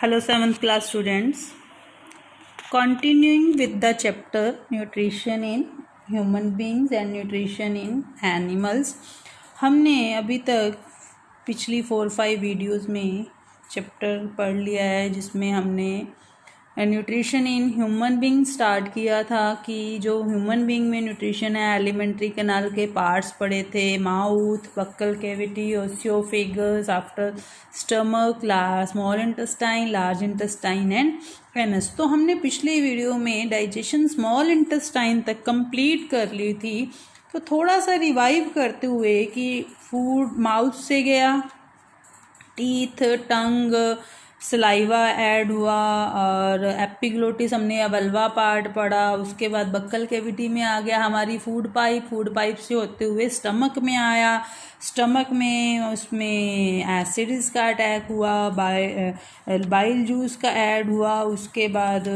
Hello 7th class students. Continuing with the chapter nutrition in human beings and nutrition in animals. हमने अभी तक पिछली 4-5 videos में chapter पढ़ लिया है जिसमें हमने nutrition in human being start किया था कि जो ह्यूमन बीइंग में न्यूट्रिशन है एलिमेंट्री कैनाल के पार्ट्स पढ़े थे, mouth, buccal cavity, ओसियोफेगस, after stomach, small intestine, large intestine and anus. तो हमने पिछली वीडियो में डाइजेशन स्मॉल इंटेस्टाइन तक कंप्लीट कर ली थी। तो थोड़ा सा रिवाइव करते हुए कि फूड माउथ से गया, टीथ, टंग, सलाइवा ऐड हुआ और एपिग्लोटिस हमने वल्वा पार्ट पढ़ा। उसके बाद बक्कल कैविटी में आ गया हमारी फूड पाइप से होते हुए स्टमक में आया। स्टमक में उसमें एसिड्स का अटैक हुआ, बाइल जूस का ऐड हुआ, उसके बाद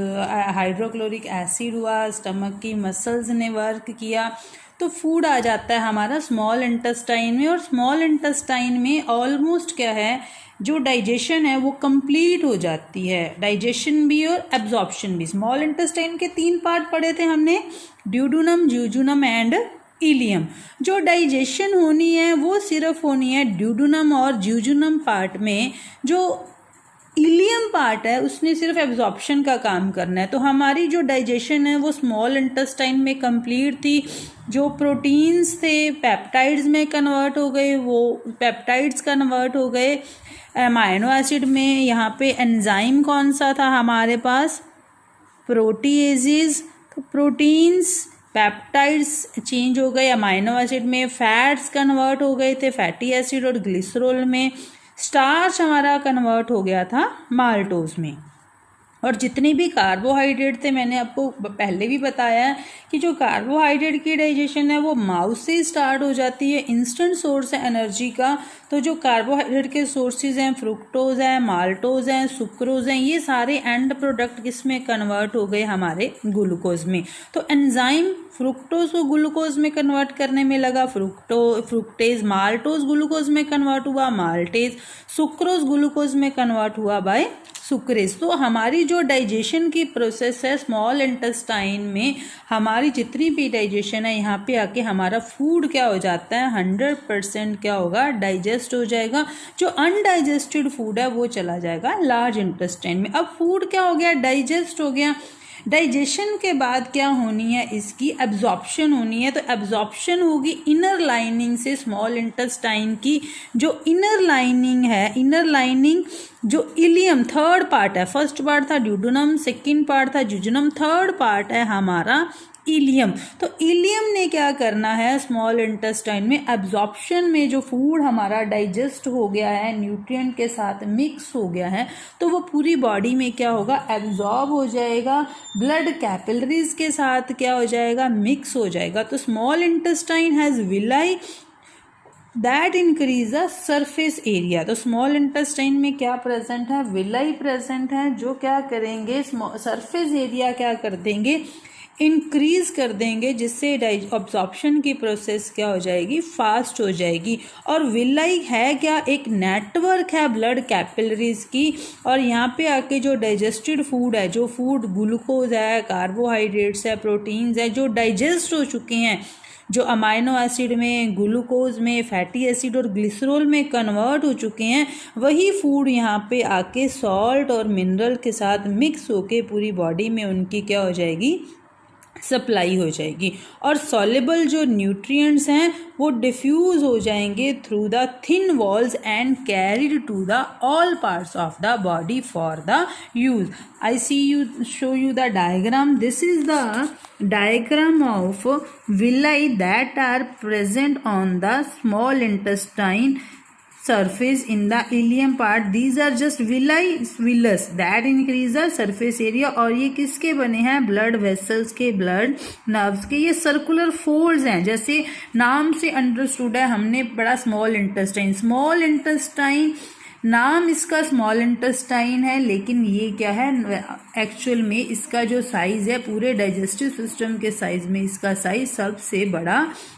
हाइड्रोक्लोरिक एसिड हुआ, स्टमक की मसल्स ने वर्क किया तो फूड आ जाता है हमारा स्मॉल इंटेस्टाइन में। और स्मॉल इंटेस्टाइन में ऑलमोस्ट क्या है, जो डाइजेशन है वो कंप्लीट हो जाती है, डाइजेशन भी और एब्जॉर्प्शन भी। स्मॉल इंटेस्टाइन के 3 पार्ट पढ़े थे हमने, ड्यूडेनम, ज्यूजुनम एंड इलियम। जो डाइजेशन होनी है वो सिर्फ होनी है ड्यूडेनम और ज्यूजुनम पार्ट में। जो इलियम पार्ट है उसने सिर्फ एब्जॉर्प्शन का काम करना है। तो हमारी जो डाइजेशन है वो स्मॉल इंटेस्टाइन में कंप्लीट थी। जो प्रोटीन्स थे पेप्टाइड्स में कन्वर्ट हो गए, वो पेप्टाइड्स कन्वर्ट हो गए अमाइनो एसिड में। यहाँ पे एंजाइम कौन सा था हमारे पास, प्रोटीएजेज। तो प्रोटीन्स पेप्टाइड्स चेंज हो गए अमाइनो एसिड में, फैट्स कन्वर्ट हो गए थे फैटी एसिड और ग्लिसरॉल में, स्टार्च हमारा कन्वर्ट हो गया था माल्टोज में। और जितने भी कार्बोहाइड्रेट थे, मैंने आपको पहले भी बताया है कि जो कार्बोहाइड्रेट की डाइजेशन है वो माउथ से स्टार्ट हो जाती है, इंस्टेंट सोर्स है एनर्जी का। तो जो कार्बोहाइड्रेट के सोर्सेज हैं, फ्रुक्टोज है, माल्टोज हैं, सुक्रोज हैं, ये सारे एंड प्रोडक्ट किसमें कन्वर्ट हो गए, हमारे ग्लूकोज में। तो एंजाइम फ्रुक्टोज को ग्लूकोज में कन्वर्ट करने में लगा, फ्रुक्टेज माल्टोज ग्लूकोज में कन्वर्ट हुआ, माल्टेज सुक्रोज ग्लूकोज में कन्वर्ट हुआ बाय सुक्रेज। तो हमारी जो डाइजेशन की प्रोसेस है स्मॉल इंटेस्टाइन में, हमारी जितनी भी डाइजेशन है यहाँ पे आके हमारा फूड क्या हो जाता है, 100% क्या होगा, डाइजेस्ट हो जाएगा। जो अनडाइजेस्टेड फूड है वो चला जाएगा लार्ज इंटेस्टाइन में। अब फूड क्या हो गया, डाइजेस्ट हो गया। डाइजेशन के बाद क्या होनी है, इसकी एब्जॉर्प्शन होनी है। तो एब्जॉर्प्शन होगी इनर लाइनिंग से स्मॉल इंटेस्टाइन की। जो इनर लाइनिंग है, इनर लाइनिंग जो इलियम थर्ड पार्ट है, फर्स्ट पार्ट था ड्यूडेनम, सेकंड पार्ट था ज्यूजुनम, थर्ड पार्ट है हमारा इलियम। तो इलियम ने क्या करना है, स्मॉल इंटेस्टाइन में एब्जॉर्प्शन में जो फूड हमारा डाइजेस्ट हो गया है, न्यूट्रिएंट के साथ मिक्स हो गया है, तो वो पूरी बॉडी में क्या होगा, एब्जॉर्ब हो जाएगा, ब्लड कैपिलरीज के साथ क्या हो जाएगा, मिक्स हो जाएगा। तो small intestine has villi that increase the surface area. तो स्मॉल इंटेस्टाइन में क्या प्रेजेंट है, विलाई प्रेजेंट है, जो क्या करेंगे, सरफेस एरिया क्या कर देंगे, इंक्रीज कर देंगे, जिससे एब्जॉर्प्शन की प्रोसेस क्या हो जाएगी, फास्ट हो जाएगी। और विलाई है क्या, एक नेटवर्क है ब्लड कैपिलरीज की। और यहाँ पे आके जो डाइजेस्टेड फूड है, जो फूड ग्लूकोज है, कार्बोहाइड्रेट्स है, प्रोटीन्स है, जो डाइजेस्ट हो चुके हैं, जो अमाइनो एसिड में, ग्लूकोज में, फैटी एसिड और ग्लिसरॉल में कन्वर्ट हो चुके हैं, वही फूड यहाँ पे आके सॉल्ट और मिनरल के साथ मिक्स होके पूरी बॉडी में उनकी क्या हो जाएगी, सप्लाई हो जाएगी। और सॉल्युबल जो न्यूट्रिएंट्स हैं वो डिफ्यूज हो जाएंगे through the thin walls and carried to the all parts of the body for the use. I show you the diagram. This is the diagram of villi that are present on the small intestine surface in the ileum part. These are just villi villus that increase the surface area। और ये किसके बने हैं, blood vessels के, blood nerves के। ये circular folds हैं, जैसे नाम से अंडरस्टूड है, हमने पढ़ा स्मॉल इंटेस्टाइन। स्मॉल इंटेस्टाइन नाम इसका स्मॉल इंटेस्टाइन है, लेकिन ये क्या है एक्चुअल में इसका जो साइज़ है पूरे डाइजेस्टिव सिस्टम के साइज में इसका साइज सबसे बड़ा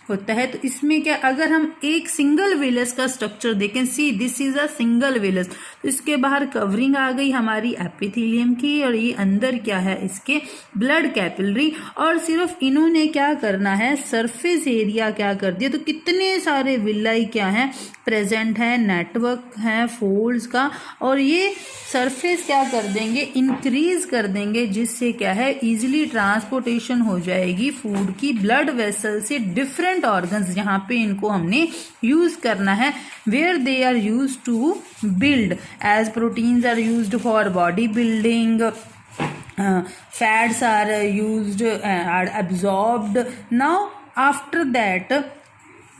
होता है। तो इसमें क्या, अगर हम एक सिंगल वेलस का स्ट्रक्चर देखें, see this is a single Wallace, तो इसके बाहर कवरिंग आ गई हमारी एपिथेलियम की, और ये अंदर क्या है इसके ब्लड कैपिलरी, और सिर्फ इन्होंने क्या करना है सरफेस एरिया क्या कर दिया, तो कितने सारे विलाई क्या है प्रेजेंट है, नेटवर्क है फोल्ड्स का, और ये सरफेस क्या कर देंगे इंक्रीज कर देंगे, जिससे क्या है इजीली ट्रांसपोर्टेशन हो जाएगी फूड की ब्लड वेसल से डिफरेंट ऑर्गन्स जहाँ पे इनको हमने यूज करना है, where they are use to build, as proteins are used for body building, fats are used, are absorbed. Now after that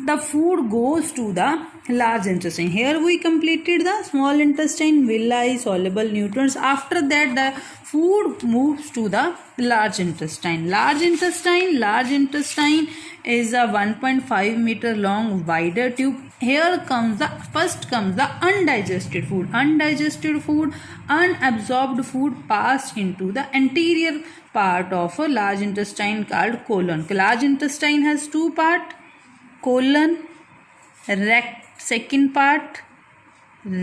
the food goes to the large intestine. Here we completed the small intestine, villi, soluble nutrients. After that the food moves to the large intestine. Large intestine is a 1.5 meter long wider tube. Here comes the first comes the undigested food. Unabsorbed food passed into the anterior part of a large intestine called colon. Large intestine has two parts, colon, second part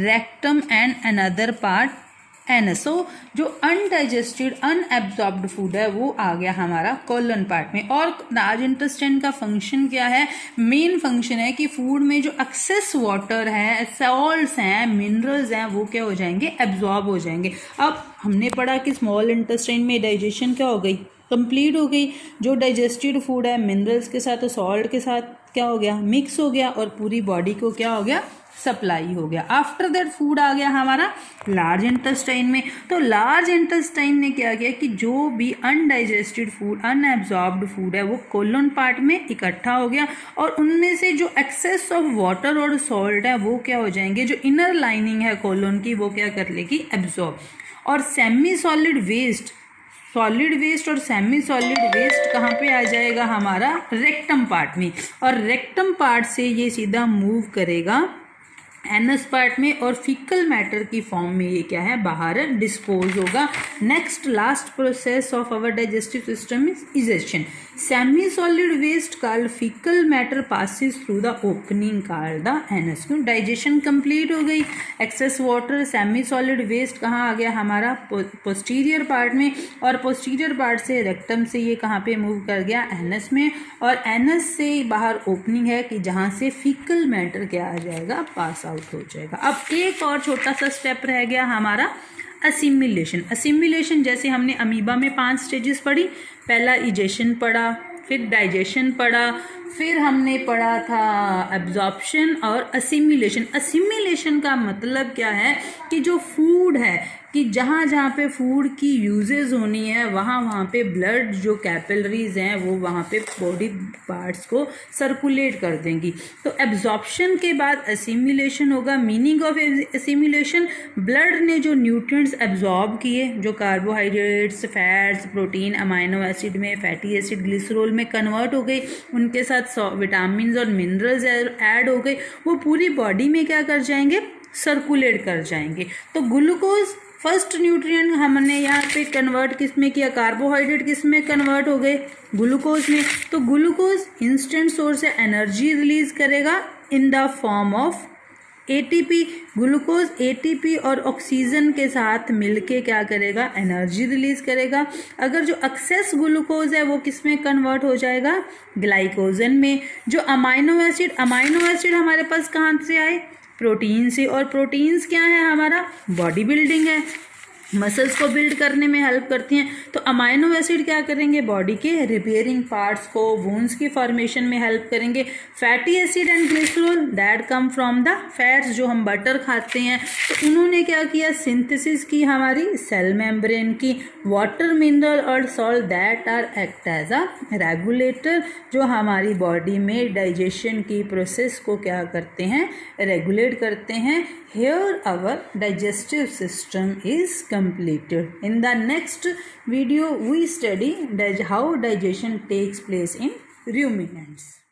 rectum and another part anus. So जो undigested unabsorbed food है वो आ गया हमारा colon part में। और large intestine का function क्या है, मेन फंक्शन है कि फूड में जो एक्सेस वाटर है, सॉल्ट्स हैं, मिनरल्स हैं, वो क्या हो जाएंगे एब्जॉर्ब हो जाएंगे। अब हमने पढ़ा कि स्मॉल इंटेस्टाइन में डाइजेशन क्या हो गई, कंप्लीट हो गई। जो डाइजेस्टेड फूड है मिनरल्स के साथ और सॉल्ट के साथ क्या हो गया मिक्स हो गया, और पूरी बॉडी को क्या हो गया सप्लाई हो गया। आफ्टर दैट फूड आ गया हमारा लार्ज इंटेस्टाइन में। तो लार्ज इंटेस्टाइन ने क्या किया कि जो भी अनडाइजेस्टेड फूड अनएब्जॉर्ब्ड फूड है वो कोलन पार्ट में इकट्ठा हो गया, और उनमें से जो एक्सेस ऑफ वाटर और सॉल्ट है वो क्या हो जाएंगे, जो इनर लाइनिंग है कोलन की वो क्या कर लेगी एब्जॉर्ब। और semi solid waste, solid waste और सेमी सॉलिड वेस्ट कहाँ पे आ जाएगा हमारा रेक्टम पार्ट में, और रेक्टम पार्ट से ये सीधा मूव करेगा एनस पार्ट में, और फीकल मैटर की फॉर्म में ये क्या है बाहर डिस्पोज होगा। Next last process of our digestive system is egestion. Semi solid waste called faecal matter passes through the opening called the anus. Digestion complete हो गई, excess water semi solid waste कहाँ आ गया हमारा पोस्टीरियर पार्ट में, और posterior part से rectum से ये कहाँ पे मूव कर गया एनस में, और एनस से बाहर ओपनिंग है कि जहाँ से फीकल मैटर क्या आ जाएगा पास आउट हो जाएगा। अब एक और छोटा सा स्टेप रह गया हमारा असिमिलेशन। असिमिलेशन जैसे हमने अमीबा में 5 स्टेजेस पढ़ी, पहला इजेशन पढ़ा, फिर डाइजेशन पढ़ा, फिर हमने पढ़ा था एब्जॉर्प्शन और असिमिलेशन। असिमिलेशन का मतलब क्या है कि जो फूड है कि जहाँ जहाँ पे फूड की यूजेस होनी है वहाँ पे ब्लड जो कैपिलरीज हैं वो वहाँ पे बॉडी पार्ट्स को सर्कुलेट कर देंगी। तो एब्जॉर्प्शन के बाद असिमिलेशन होगा। मीनिंग ऑफ असिमिलेशन, ब्लड ने जो न्यूट्रिएंट्स एब्जॉर्ब किए, जो carbohydrates, fats, protein, amino acid में, फैटी एसिड, ग्लिसरॉल में कन्वर्ट हो गई, उनके साथ विटामिन और मिनरल्स ऐड हो गए, वो पूरी बॉडी में क्या कर जाएंगे सर्कुलेट कर जाएंगे। तो ग्लूकोज फर्स्ट न्यूट्रिएंट हमने यहाँ पे कन्वर्ट किस में किया, कार्बोहाइड्रेट किस में कन्वर्ट हो गए ग्लूकोज में। तो ग्लूकोज इंस्टेंट सोर्स है, एनर्जी रिलीज करेगा in the form of ATP. Glucose ATP और ऑक्सीजन के साथ मिलके क्या करेगा एनर्जी रिलीज करेगा। अगर जो एक्सेस ग्लूकोज है वो किस में कन्वर्ट हो जाएगा ग्लाइकोजन में। जो अमाइनो एसिड हमारे पास कहाँ से आए प्रोटीन से, और प्रोटीन्स क्या है हमारा बॉडी बिल्डिंग है, मसल्स को बिल्ड करने में हेल्प करती हैं। तो अमाइनो एसिड क्या करेंगे बॉडी के रिपेयरिंग पार्ट्स को, वूंड्स की फॉर्मेशन में हेल्प करेंगे। Fatty acid and glycerol that come from the fats, जो हम बटर खाते हैं, तो उन्होंने क्या किया सिंथेसिस की हमारी सेल मेम्ब्रेन की। वाटर, मिनरल और salt that are act as a regulator, जो हमारी बॉडी में डाइजेशन की प्रोसेस को क्या करते हैं रेगुलेट करते हैं। Here our digestive system is completed. In the next video we study how digestion takes place in ruminants.